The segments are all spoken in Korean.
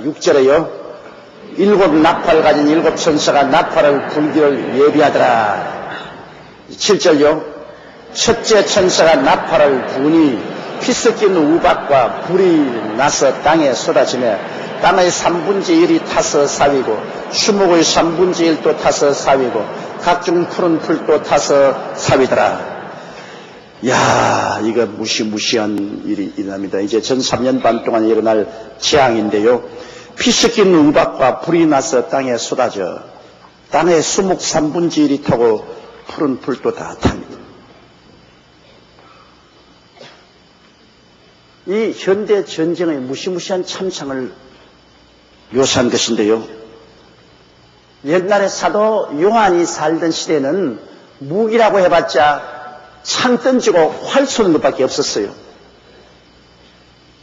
6절에요. 일곱 나팔 가진 일곱 천사가 나팔을 불기를 예비하더라. 7절요. 첫째 천사가 나팔을 부니 피 섞인 우박과 불이 나서 땅에 쏟아지며 땅의 3분의 1이 타서 사위고 수목의 3분의 1도 타서 사위고 각종 푸른 풀도 타서 사위더라. 야, 이거 무시무시한 일이 일어납니다. 이제 전 3년 반 동안 일어날 재앙인데요. 피 섞인 우박과 불이 나서 땅에 쏟아져 땅의 수목 3분의 1이 타고 푸른 풀도 다 탑니다. 이 현대 전쟁의 무시무시한 참상을 묘사한 것인데요. 옛날에 사도 요한이 살던 시대는 무기라고 해봤자 창 던지고 활 쏘는 것밖에 없었어요.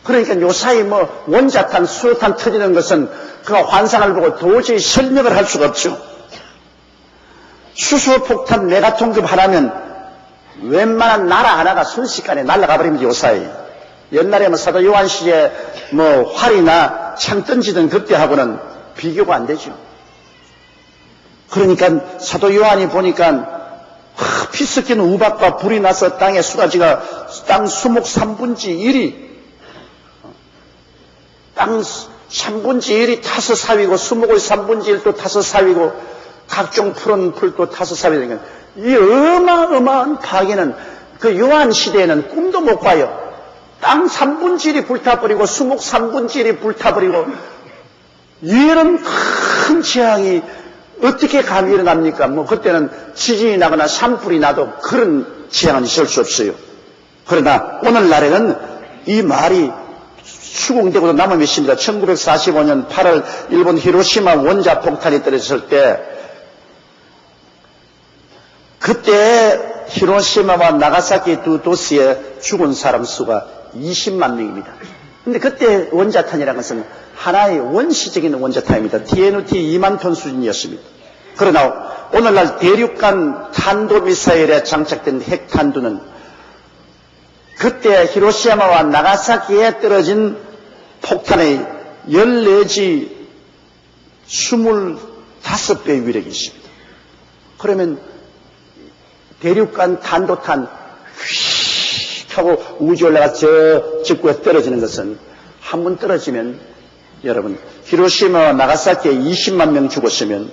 그러니까 요사이 원자탄, 수소탄 터지는 것은 그가 환상을 보고 도저히 설명을 할 수가 없죠. 수소폭탄 메가톤급 하나면 웬만한 나라 하나가 순식간에 날아가 버립니다. 요사이. 옛날에 사도 요한 시에 활이나 창 던지던 그때하고는 비교가 안 되죠. 그러니까 사도 요한이 보니까 피 섞인 우박과 불이 나서 땅에 쏟아지가 땅 수목 3분의 1이 땅 3분의 1이 타서 사위고 수목의 3분의 1도 타서 사위고 각종 푸른 풀도 타서 사위되니까 이 어마어마한 파괴는 그 요한 시대에는 꿈도 못 봐요. 땅 3분의 1이 불타버리고 수목 3분의 1이 불타버리고 이런 큰 재앙이 어떻게 감히 일어납니까? 그때는 지진이 나거나 산불이 나도 그런 재앙은 있을 수 없어요. 그러나 오늘날에는 이 말이 수긍되고도 남아 있습니다. 1945년 8월 일본 히로시마 원자 폭탄이 떨어졌을 때 그때 히로시마와 나가사키 두 도시에 죽은 사람 수가 20만 명입니다. 근데 그때 원자탄이라는 것은 하나의 원시적인 원자탄입니다. TNT 2만 톤 수준이었습니다. 그러나 오늘날 대륙간 탄도미사일에 장착된 핵탄두는 그때 히로시마와 나가사키에 떨어진 폭탄의 14지 25배의 위력이 있습니다. 그러면 대륙간 탄도탄 휙 하고 우주 올라가 저 직구에 떨어지는 것은 한 번 떨어지면 여러분 히로시마와 나가사키에 20만 명 죽었으면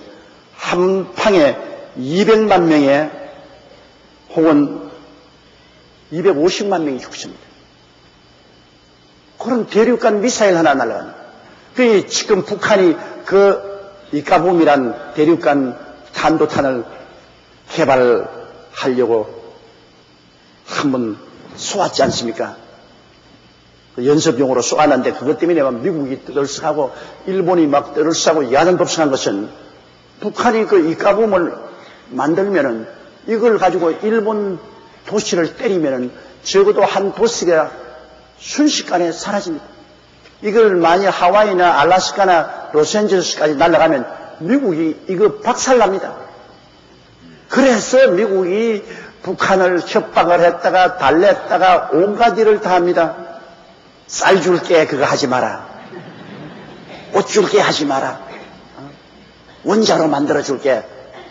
한 방에 200만 명에 혹은 250만 명이 죽습니다. 그런 대륙간 미사일 하나 날아가는. 그 지금 북한이 이까붐이란 대륙간 탄도탄을 개발하려고 한번 쏘았지 않습니까? 연습용으로 쏘았는데 그것 때문에 미국이 떠들썩하고 일본이 막 떠들썩하고 야단법석한 것은 북한이 이까붐을 만들면은 이걸 가지고 일본 도시를 때리면은 적어도 한 도시가 순식간에 사라집니다. 이걸 만약 하와이나 알래스카나 로스앤젤레스까지 날아가면 미국이 이거 박살납니다. 그래서 미국이 북한을 협박을 했다가 달랬다가 온갖 일을 다 합니다. 쌀 줄게 그거 하지 마라. 옷 줄게 하지 마라. 원자로 만들어줄게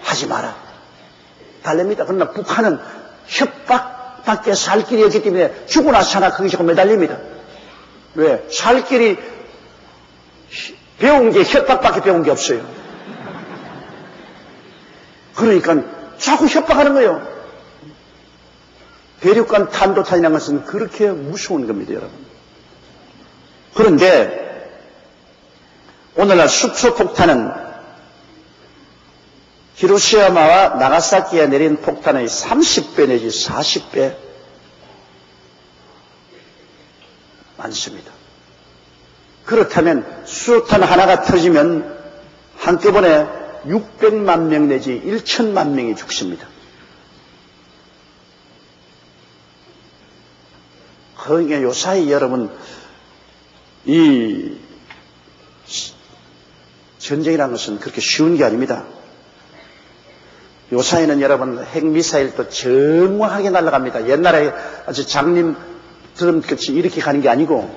하지 마라. 달랩니다. 그러나 북한은 협박밖에 살 길이 없기 때문에 죽고 나서 하나 거기서 매달립니다. 왜? 살 길이 배운 게 협박밖에 배운 게 없어요. 그러니까 자꾸 협박하는 거예요. 대륙간 탄도탄이라는 것은 그렇게 무서운 겁니다, 여러분. 그런데 오늘날 수소폭탄은 히로시마와 나가사키에 내린 폭탄의 30배 내지 40배 많습니다. 그렇다면 수소탄 하나가 터지면 한꺼번에 600만 명 내지 1천만 명이 죽습니다. 그러니까 요사이 여러분 이 전쟁이라는 것은 그렇게 쉬운 게 아닙니다. 요사이는 여러분 핵미사일도 정확하게 날아갑니다. 옛날에 아주 장님들은 끝이 이렇게 가는 게 아니고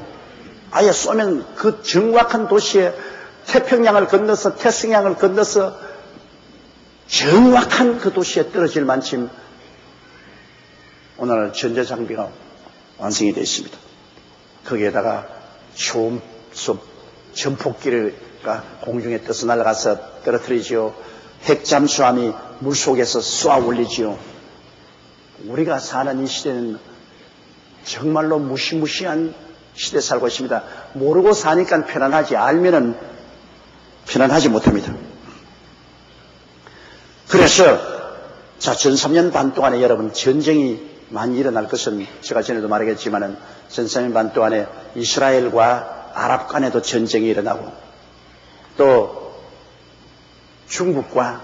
아예 쏘면 그 정확한 도시에 태평양을 건너서 태평양을 건너서 정확한 그 도시에 떨어질 만큼 오늘 전제 장비가 완성이 되어 있습니다. 거기에다가 초음속 전폭기가 공중에 떠서 날아가서 떨어뜨리지요. 핵잠수함이 물속에서 쏘아 올리지요. 우리가 사는 이 시대는 정말로 무시무시한 시대에 살고 있습니다. 모르고 사니까 편안하지, 알면은 편안하지 못합니다. 그래서 전 3년 반 동안에 여러분 전쟁이 많이 일어날 것은 제가 전에도 말하겠지만은 전 3년 반 동안에 이스라엘과 아랍 간에도 전쟁이 일어나고 또 중국과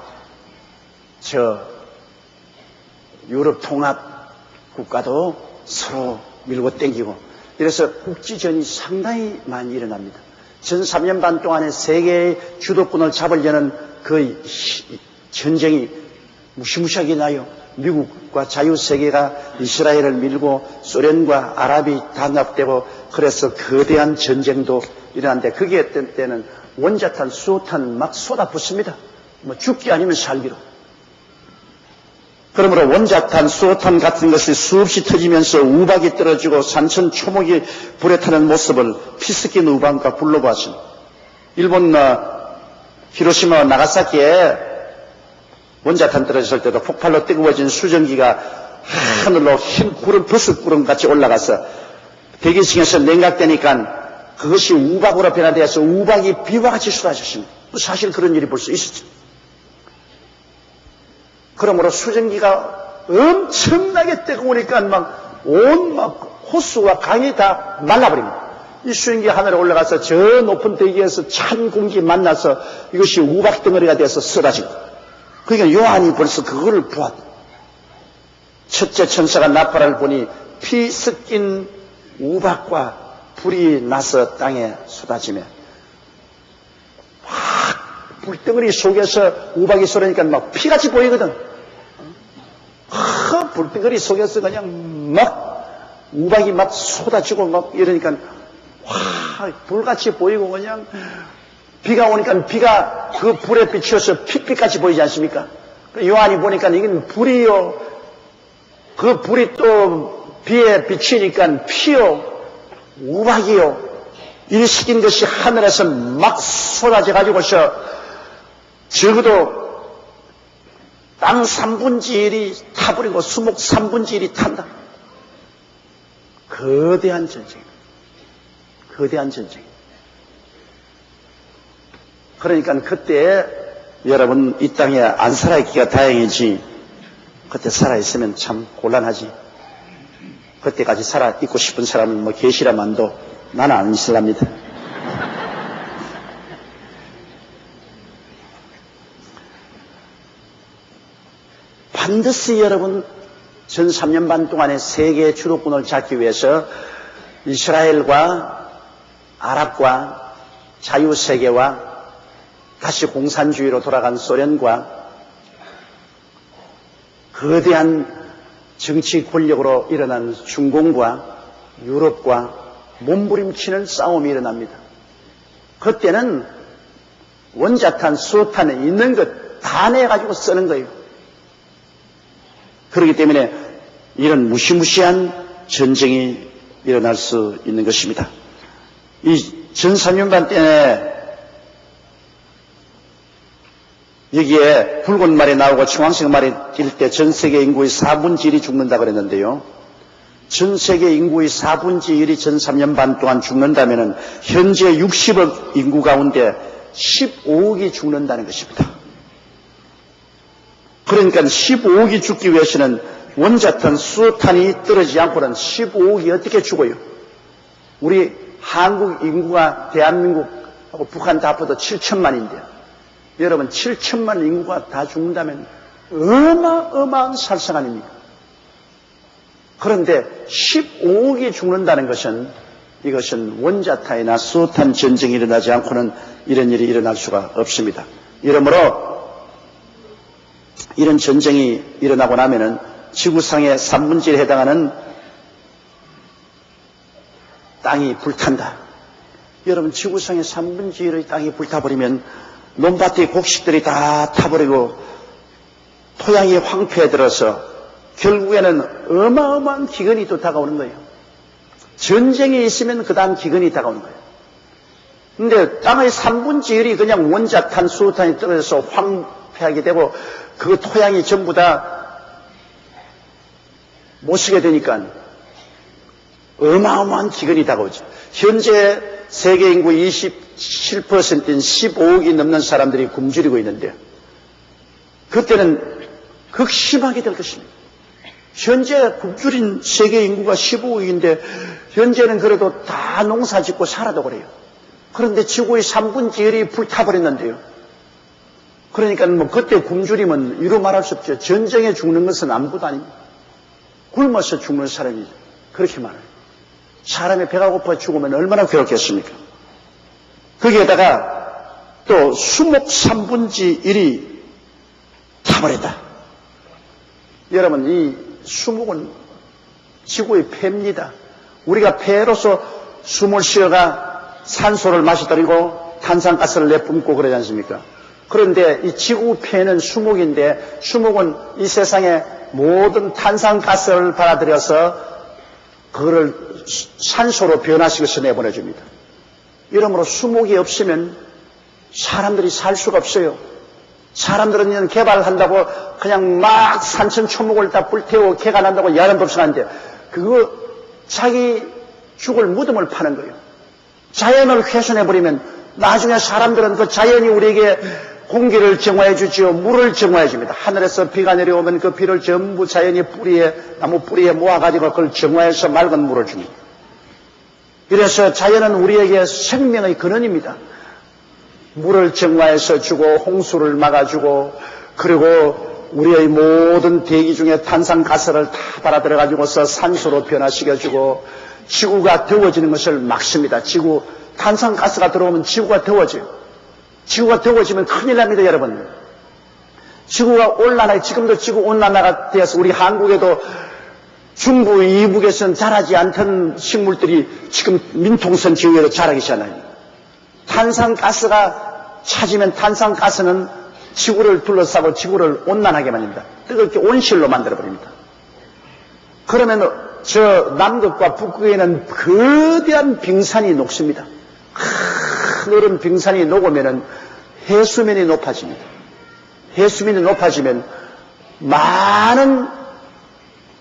유럽 통합 국가도 서로 밀고 땡기고 이래서 국지전이 상당히 많이 일어납니다. 전 3년 반 동안에 세계의 주도권을 잡으려는 그 전쟁이 무시무시하게 나요. 미국과 자유세계가 이스라엘을 밀고 소련과 아랍이 단합되고 그래서 거대한 전쟁도 일어났는데 그게 어떤 때는 원자탄, 수소탄 막 쏟아붓습니다. 뭐 죽기 아니면 살기로. 그러므로 원자탄, 수소탄 같은 것이 수없이 터지면서 우박이 떨어지고 산천 초목이 불에 타는 모습을 피스킨 우박과 불러보았습니다. 일본 히로시마 나가사키에 원자탄 떨어졌을 때도 폭발로 뜨거워진 수증기가 하늘로 흰 구름, 버섯구름 같이 올라가서 대기층에서 냉각되니까 그것이 우박으로 변화되어서 우박이 비와 같이 쏟아졌습니다. 사실 그런 일이 벌써 있었죠. 그러므로 수증기가 엄청나게 뜨거우니까 온 호수와 강이 다 말라버립니다. 이 수증기 하늘에 올라가서 저 높은 대기에서 찬 공기 만나서 이것이 우박 덩어리가 돼서 쏟아집니다. 그러니까 요한이 벌써 그거를 보았다. 첫째 천사가 나팔을 보니 피 섞인 우박과 불이 나서 땅에 쏟아지며 불덩어리 속에서 우박이 쏟으니까 막 피같이 보이거든. 불덩어리 속에서 그냥 막 우박이 막 쏟아지고 막 이러니까 불같이 보이고 그냥 비가 오니까 비가 그 불에 비추어서 핏빛같이 보이지 않습니까? 요한이 보니까 이건 불이요. 그 불이 또 비에 비치니까 피요. 우박이요. 일시킨 것이 하늘에서 막 쏟아져 가지고서 적어도 땅 3분의 1이 타버리고 수목 3분의 1이 탄다. 거대한 전쟁입니다. 거대한 전쟁. 그러니까 그때 여러분 이 땅에 안 살아있기가 다행이지 그때 살아있으면 참 곤란하지. 그때까지 살아있고 싶은 사람은 뭐 계시라만도 나는 안 있을랍니다. 반드시 여러분 전 3년 반 동안의 세계의 주도권을 잡기 위해서 이스라엘과 아랍과 자유세계와 다시 공산주의로 돌아간 소련과 거대한 정치 권력으로 일어난 중공과 유럽과 몸부림치는 싸움이 일어납니다. 그때는 원자탄, 수소탄에 있는 것 다 내가지고 쓰는 거예요. 그렇기 때문에 이런 무시무시한 전쟁이 일어날 수 있는 것입니다. 이 전 3년간 때에 여기에 붉은 말이 나오고 청황색 말이 뛸 때 전 세계 인구의 4분의 1이 죽는다 그랬는데요. 전 세계 인구의 4분의 1이 전 3년 반 동안 죽는다면 현재 60억 인구 가운데 15억이 죽는다는 것입니다. 그러니까 15억이 죽기 위해서는 원자탄, 수소탄이 떨어지지 않고는 15억이 어떻게 죽어요? 우리 한국 인구가 대한민국하고 북한 다 합쳐도 7천만인데요. 여러분 7천만 인구가 다 죽는다면 어마어마한 살상 아닙니까? 그런데 15억이 죽는다는 것은 이것은 원자탄이나 수소탄 전쟁이 일어나지 않고는 이런 일이 일어날 수가 없습니다. 이러므로 이런 전쟁이 일어나고 나면은 지구상의 3분의 1에 해당하는 땅이 불탄다. 여러분, 지구상의 3분의 1의 땅이 불타버리면 논밭의 곡식들이 다 타버리고 토양이 황폐해 들어서 결국에는 어마어마한 기근이 또 다가오는 거예요. 전쟁이 있으면 그 다음 기근이 다가오는 거예요. 근데 땅의 3분의 1이 그냥 원자탄, 수소탄이 떨어져서 황폐하게 되고 그 토양이 전부 다 못 쓰게 되니까 어마어마한 기근이 다가오죠. 현재 세계 인구 27%인 15억이 넘는 사람들이 굶주리고 있는데 그때는 극심하게 될 것입니다. 현재 굶주린 세계 인구가 15억인데 현재는 그래도 다 농사 짓고 살아도 그래요. 그런데 지구의 3분의 1이 불타버렸는데요. 그러니까 뭐 그때 굶주리면 이루 말할 수 없죠. 전쟁에 죽는 것은 아무것도 아닙니다. 굶어서 죽는 사람이 그렇게 많아요. 사람이 배가 고파 죽으면 얼마나 괴롭겠습니까? 거기에다가 또 수목 3분의 1이 타버렸다. 여러분, 이 수목은 지구의 폐입니다. 우리가 폐로서 숨을 쉬어가 산소를 마셔들이고 탄산가스를 내뿜고 그러지 않습니까? 그런데 이 지구 폐는 수목인데 수목은 이 세상의 모든 탄산가스를 받아들여서 그거를 산소로 변화시켜서 내보내줍니다. 이러므로 수목이 없으면 사람들이 살 수가 없어요. 사람들은 개발한다고 그냥 막 산천초목을 다 불태우고 개가 난다고 야단법석하는데 그거 자기 죽을 무덤을 파는 거예요. 자연을 훼손해버리면 나중에 사람들은 그 자연이 우리에게 공기를 정화해 주지요. 물을 정화해 줍니다. 하늘에서 비가 내려오면 그 비를 전부 자연이 나무 뿌리에 모아가지고 그걸 정화해서 맑은 물을 줍니다. 이래서 자연은 우리에게 생명의 근원입니다. 물을 정화해서 주고 홍수를 막아주고 그리고 우리의 모든 대기 중에 탄산가스를 다 받아들여가지고서 산소로 변화시켜주고 지구가 더워지는 것을 막습니다. 탄산가스가 들어오면 지구가 더워져요. 지구가 더워지면 큰일 납니다, 여러분. 지구가 온난화에 지금도 지구 온난화가 되어서 우리 한국에도 중부, 이북에서는 자라지 않던 식물들이 지금 민통선 지역에도 자라기 시작하나요? 탄산가스가 차지면 탄산가스는 지구를 둘러싸고 지구를 온난하게 만듭니다. 뜨겁게 온실로 만들어버립니다. 그러면 저 남극과 북극에는 거대한 빙산이 녹습니다. 하늘은 빙산이 녹으면 해수면이 높아집니다. 해수면이 높아지면 많은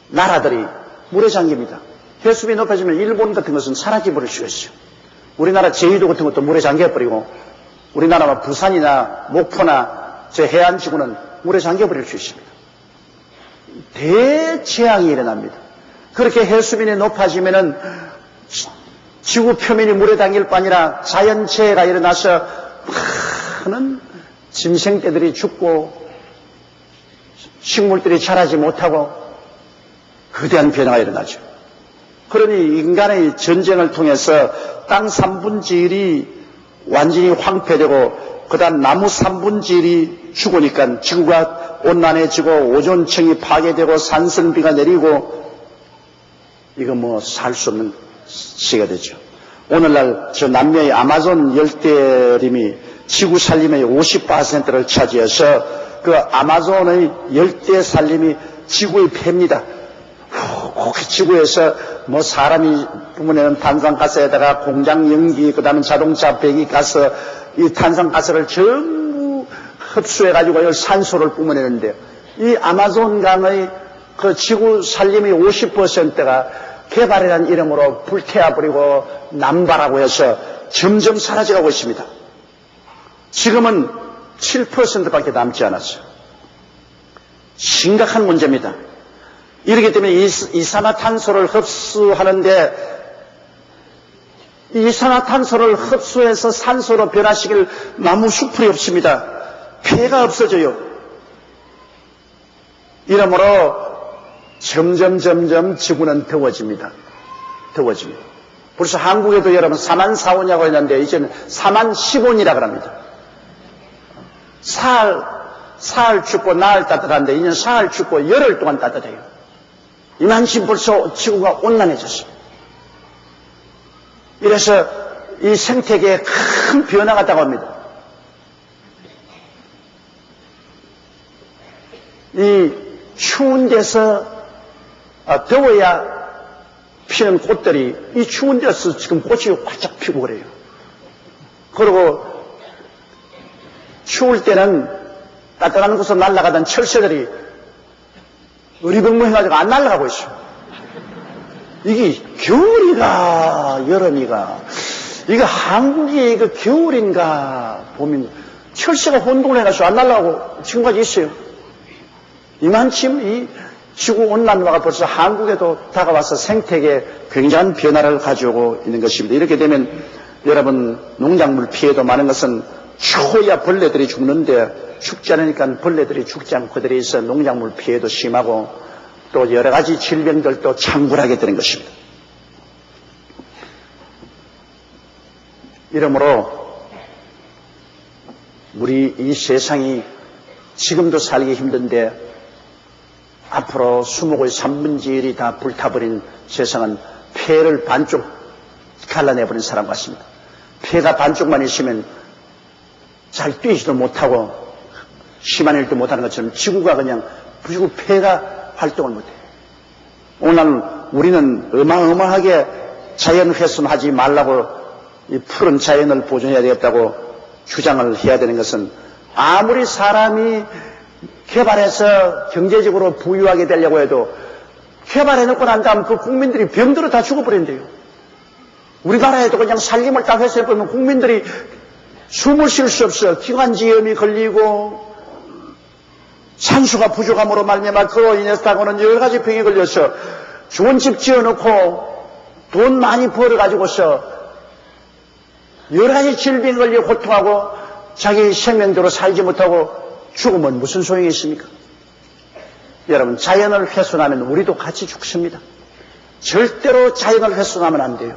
나라들이 물에 잠깁니다. 해수면이 높아지면 일본 같은 것은 사라져버릴 수가 있어요. 우리나라 제주도 같은 것도 물에 잠겨버리고 우리나라 부산이나 목포나 저 해안지구는 물에 잠겨버릴 수 있습니다. 대재앙이 일어납니다. 그렇게 해수면이 높아지면은 지구 표면이 물에 담길 뿐 아니라 자연재해가 일어나서 많은 짐승떼들이 죽고 식물들이 자라지 못하고 거대한 변화가 일어나죠. 그러니 인간의 전쟁을 통해서 땅 3분의 1이 완전히 황폐되고 그 다음 나무 3분의 1이 죽으니까 지구가 온난해지고 오존층이 파괴되고 산성비가 내리고 이거 뭐 살 수 없는 시가 되죠. 오늘날 저 남미의 아마존 열대림이 지구 산림의 50%를 차지해서 그 아마존의 열대 산림이 지구의 폐입니다. 지구에서 뭐 사람이 뿜어내는 탄산가스에다가 공장 연기, 그 다음에 자동차 배기가스, 이 탄산가스를 전부 흡수해가지고 산소를 뿜어내는데 이 아마존 강의 그 지구 산림의 50%가 개발이라는 이름으로 불태워버리고 남발하고 해서 점점 사라져가고 있습니다. 지금은 7%밖에 남지 않았어요. 심각한 문제입니다. 이렇기 때문에 이산화탄소를 흡수하는데 이산화탄소를 흡수해서 산소로 변화시킬 나무 숲이 없습니다. 폐가 없어져요. 이러므로 점점 지구는 더워집니다. 벌써 한국에도 여러분 4만 4온이라고 했는데 이제는 4만 10온이라고 합니다. 사흘 춥고 나흘 따뜻한데 이제는 사흘 춥고 열흘 동안 따뜻해요. 이만큼 벌써 지구가 온난해졌습니다. 이래서 이 생태계에 큰 변화가 다가옵니다. 이 추운 데서 더워야 피는 꽃들이 이 추운 데서 지금 꽃이 활짝 피고 그래요. 그리고 추울 때는 따뜻한 곳으로 날아가던 철새들이 어리벙벙해가지고 안 날아가고 있어요. 이게 겨울이가 여름이가 이거 한국이 이거 겨울인가 보면 철새가 혼동을 해가지고 안 날아가고 지금까지 있어요. 이만큼 이 지구온난화가 벌써 한국에도 다가와서 생태계에 굉장한 변화를 가져오고 있는 것입니다. 이렇게 되면 여러분 농작물 피해도 많은 것은 추워야 벌레들이 죽는데 춥지 않으니까 벌레들이 죽지 않고 그들이 있어 농작물 피해도 심하고 또 여러 가지 질병들도 창궐하게 되는 것입니다. 이러므로 우리 이 세상이 지금도 살기 힘든데 앞으로 수목의 3분의 1이 다 불타버린 세상은 폐를 반쪽 갈라내버린 사람 같습니다. 폐가 반쪽만 있으면 잘 뛰지도 못하고 심한 일도 못하는 것처럼 지구가 그냥 지구 폐가 활동을 못해요. 오늘 우리는 어마어마하게 자연 훼손하지 말라고 이 푸른 자연을 보존해야 되겠다고 주장을 해야 되는 것은 아무리 사람이 개발해서 경제적으로 부유하게 되려고 해도 개발해놓고 난 다음 그 국민들이 병들어 다 죽어버린대요. 우리나라에도 그냥 살림을 딱 해서 해보면 국민들이 숨을 쉴 수 없어. 기관지염이 걸리고 산소가 부족함으로 말미암아 그로 인해서다고는 여러 가지 병에 걸려서 좋은 집 지어놓고 돈 많이 벌어가지고서 여러 가지 질병에 걸려 고통하고 자기 생명대로 살지 못하고 죽으면 무슨 소용이 있습니까? 여러분 자연을 훼손하면 우리도 같이 죽습니다. 절대로 자연을 훼손하면 안 돼요.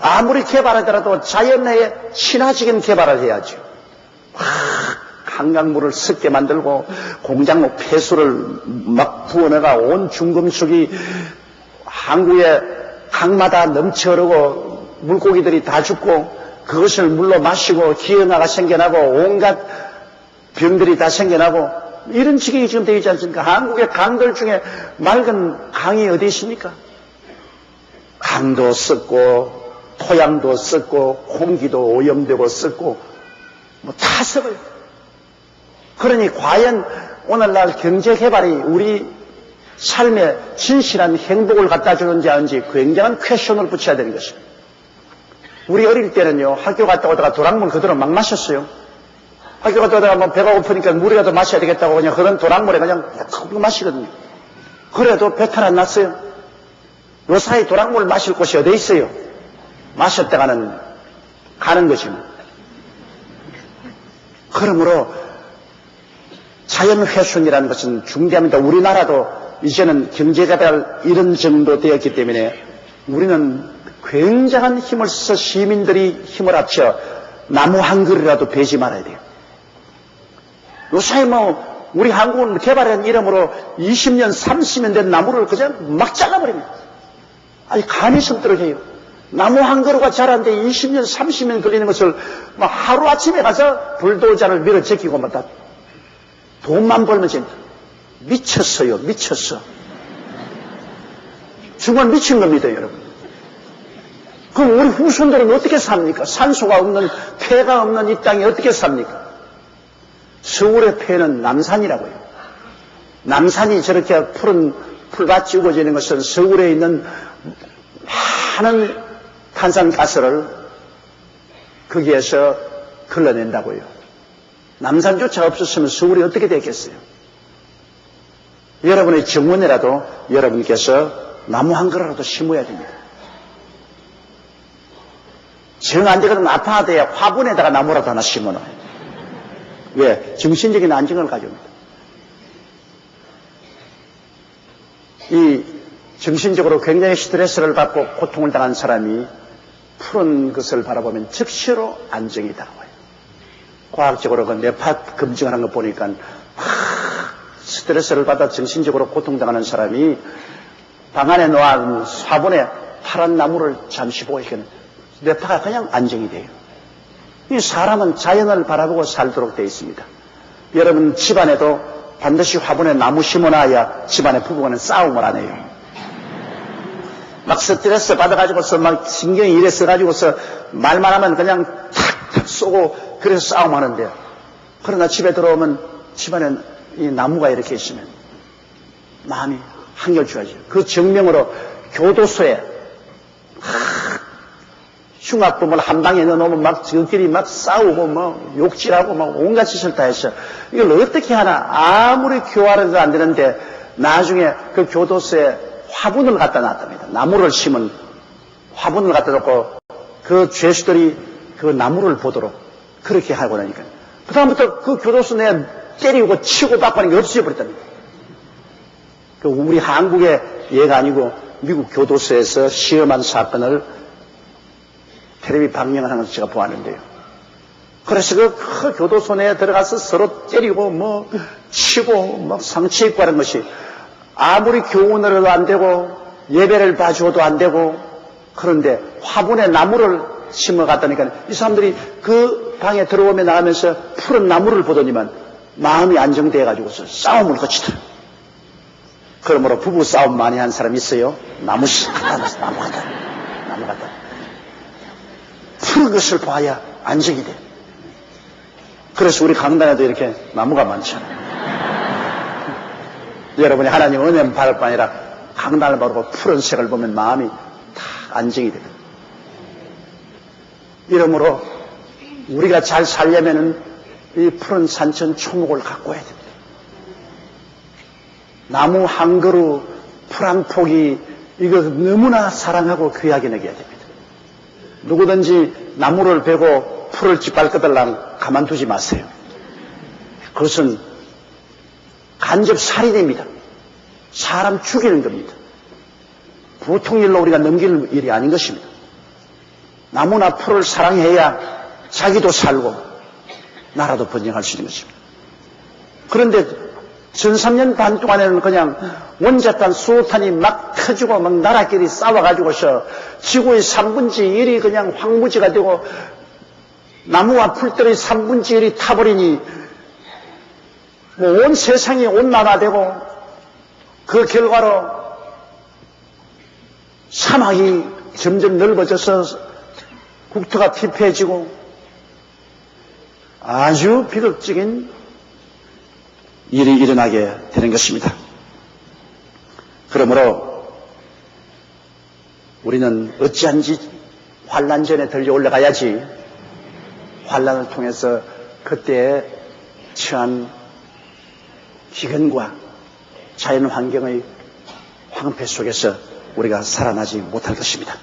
아무리 개발하더라도 자연에 친화적인 개발을 해야죠. 한강물을 습게 만들고 공장목 폐수를 막 부어내가 온 중금속이 항구에 강마다 넘쳐 흐르고 물고기들이 다 죽고 그것을 물로 마시고 기형아가 생겨나고 온갖 병들이 다 생겨나고 이런 지경이 지금 되어 있지 않습니까? 한국의 강들 중에 맑은 강이 어디 있습니까? 강도 썩고 토양도 썩고 공기도 오염되고 썩고 뭐 다 썩어요. 그러니 과연 오늘날 경제개발이 우리 삶에 진실한 행복을 갖다 주는지 아닌지 굉장한 퀘션을 붙여야 되는 것입니다. 우리 어릴 때는요 학교 갔다 오다가 도랑물 그대로 막 마셨어요. 학교 갔다 오다가 뭐 배가 고프니까 물이라도 마셔야 되겠다고 그냥 그런 도랑물에 그냥 턱 마시거든요. 그래도 배탈 안 났어요. 요 사이 도랑물 마실 곳이 어디 있어요? 마셨다가는 가는 거지 뭐. 그러므로 자연훼손이라는 것은 중대합니다. 우리나라도 이제는 경제개발 이런 정도 되었기 때문에 우리는 굉장한 힘을 써서 시민들이 힘을 합쳐 나무 한 그루라도 베지 말아야 돼요. 요새 뭐 우리 한국은 개발한 이름으로 20년 30년 된 나무를 그냥 막 잘라버립니다. 아니 감히 손들어 해요. 나무 한 그루가 자라는데 20년 30년 걸리는 것을 막 하루아침에 가서 불도저를 밀어 제끼고 막 다 돈만 벌면 진짜 미쳤어요. 미쳤어. 정말 미친 겁니다, 여러분. 그럼 우리 후손들은 어떻게 삽니까? 산소가 없는, 폐가 없는 이 땅에 어떻게 삽니까? 서울의 폐는 남산이라고요. 남산이 저렇게 푸른 풀밭이 우거지는 것은 서울에 있는 많은 탄산가스를 거기에서 걸러낸다고요. 남산조차 없었으면 서울이 어떻게 됐겠어요? 여러분의 정원에라도 여러분께서 나무 한 그루라도 심어야 됩니다. 정 안 되거든 아파하대야 화분에다가 나무라도 하나 심어놔요. 왜? 정신적인 안정을 가져옵니다. 이 정신적으로 굉장히 스트레스를 받고 고통을 당한 사람이 푸른 것을 바라보면 즉시로 안정이 다가와요. 과학적으로 그 뇌파 검증하는 거 보니까 스트레스를 받아 정신적으로 고통당하는 사람이 방 안에 놓아둔 화분에 파란 나무를 잠시 보고 있거든요. 뇌파가 그냥 안정이 돼요. 이 사람은 자연을 바라보고 살도록 되어 있습니다. 여러분 집안에도 반드시 화분에 나무 심어놔야 집안의 부부간은 싸움을 안 해요. 막 스트레스 받아가지고서 막 신경이 이래 써가지고서 말만 하면 그냥 탁탁 쏘고 그래서 싸움하는데, 그러나 집에 들어오면 집안에 이 나무가 이렇게 있으면 마음이 한결 좋아져요. 그 증명으로 교도소에 흉악범을 한 방에 넣어놓으면 막 저끼리 막 싸우고 막 욕질하고 막 온갖 짓을 다 했어. 이걸 어떻게 하나? 아무리 교활해도 안 되는데 나중에 그 교도소에 화분을 갖다 놨답니다. 나무를 심은 화분을 갖다 놓고 그 죄수들이 그 나무를 보도록 그렇게 하고 나니까 그다음부터 그 교도소 내에 때리고 치고 받고 하는 게 없어져 버렸답니다. 그 우리 한국의 예가 아니고 미국 교도소에서 시험한 사건을 텔레비 방영을 하는 것을 제가 보았는데요. 그래서 그 교도소 내에 들어가서 서로 때리고 뭐 치고 막 상처 입고 하는 것이 아무리 교훈을 해도 안 되고 예배를 봐주어도 안 되고, 그런데 화분에 나무를 심어 갔다니까 이 사람들이 그 방에 들어오며 나가면서 푸른 나무를 보더니만 마음이 안정돼 가지고서 싸움을 거치더라. 그러므로 부부 싸움 많이 한 사람이 있어요. 나무 갖다 놨어. 나무 갖다. 푸른 것을 봐야 안정이 돼. 그래서 우리 강단에도 이렇게 나무가 많잖아요. 여러분이 하나님 은혜만 바랄 뿐 아니라 강단을 바르고 푸른 색을 보면 마음이 다 안정이 됩니다. 이러므로 우리가 잘 살려면은 이 푸른 산천 초목을 가꿔야 됩니다. 나무 한 그루, 풀 한 폭이 이거 너무나 사랑하고 귀하게 여겨야 됩니다. 누구든지 나무를 베고 풀을 짓밟거들랑 가만두지 마세요. 그것은 간접 살인입니다. 사람 죽이는 겁니다. 보통 일로 우리가 넘길 일이 아닌 것입니다. 나무나 풀을 사랑해야 자기도 살고 나라도 번영할 수 있는 것입니다. 그런데 전 3년 반 동안에는 그냥 원자탄, 수호탄이 막 터지고 막 나라끼리 싸워가지고서 지구의 3분의 1이 그냥 황무지가 되고 나무와 풀들의 3분의 1이 타버리니 뭐 온 세상이 온난화되고 그 결과로 사막이 점점 넓어져서 국토가 피폐해지고 아주 비극적인 일이 일어나게 되는 것입니다. 그러므로 우리는 어찌한지 환난전에 들려 올라가야지 환난을 통해서 그때에 처한 기근과 자연 환경의 황폐 속에서 우리가 살아나지 못할 것입니다.